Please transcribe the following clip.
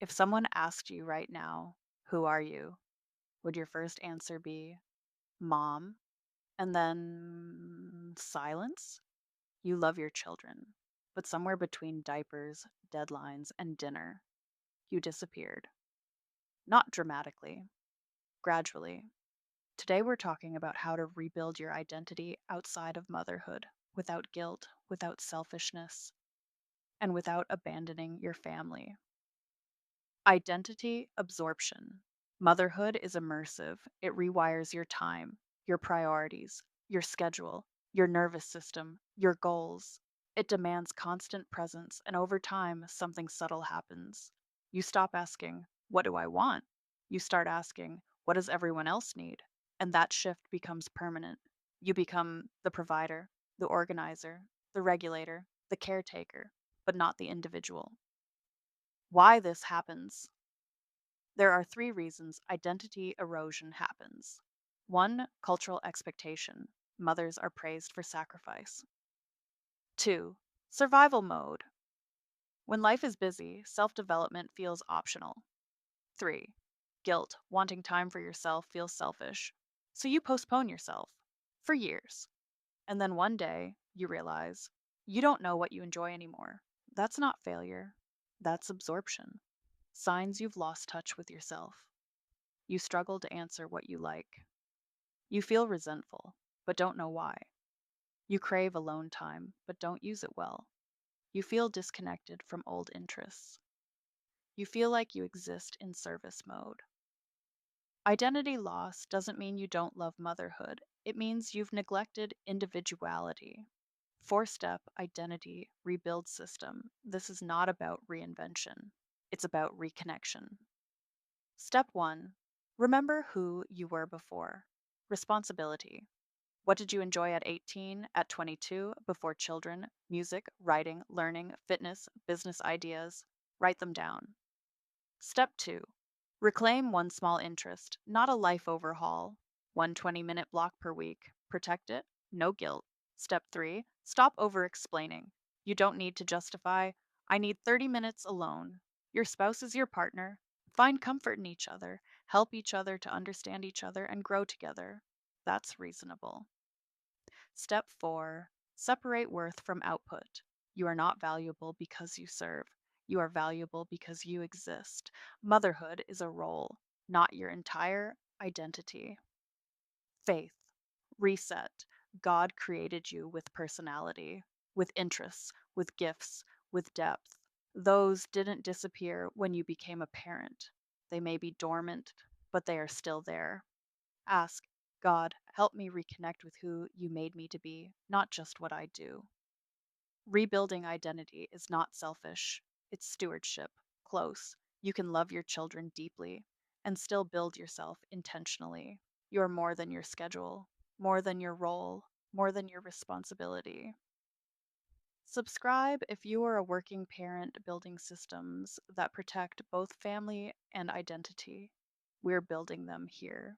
If someone asked you right now, "Who are you?" would your first answer be mom and then silence? You love your children, but somewhere between diapers, deadlines, and dinner, you disappeared. Not dramatically, gradually. Today we're talking about how to rebuild your identity outside of motherhood without guilt, without selfishness, and without abandoning your family. Identity absorption. Motherhood is immersive. It rewires your time, your priorities, your schedule, your nervous system, your goals. It demands constant presence, and over time, something subtle happens. You stop asking, "What do I want?" You start asking, "What does everyone else need?" And that shift becomes permanent. You become the provider, the organizer, the regulator, the caretaker, but not the individual. Why this happens. There are three reasons identity erosion happens. One, cultural expectation. Mothers are praised for sacrifice. Two, survival mode. When life is busy, self development feels optional. Three, guilt. Wanting time for yourself feels selfish. So you postpone yourself for years. And then one day, you realize you don't know what you enjoy anymore. That's not failure, that's absorption. Signs you've lost touch with yourself. You struggle to answer what you like. You feel resentful, but don't know why. You crave alone time, but don't use it well. You feel disconnected from old interests. You feel like you exist in service mode. Identity loss doesn't mean you don't love motherhood, it means you've neglected individuality. Four step identity rebuild system. This is not about reinvention, it's about reconnection. Step one, remember who you were before. Responsibility. What did you enjoy at 18, at 22, before children, music, writing, learning, fitness, business ideas? Write them down. Step two, reclaim one small interest, not a life overhaul. One 20-minute block per week. Protect it, no guilt. Step three, stop over explaining. You don't need to justify, "I need 30 minutes alone." Your spouse is your partner. Find comfort in each other, help each other to understand each other, and grow together. That's reasonable. Step four, separate worth from output. You are not valuable because you serve. You are valuable because you exist. Motherhood is a role, not your entire identity. Faith, reset. God created you with personality, with interests, with gifts, with depth. Those didn't disappear when you became a parent. They may be dormant, but they are still there. Ask, "God, help me reconnect with who you made me to be, not just what I do." Rebuilding identity is not selfish, it's stewardship. Close. You can love your children deeply and still build yourself intentionally. You're more than your schedule, more than your role, more than your responsibility. Subscribe if you are a working parent building systems that protect both family and identity. We're building them here.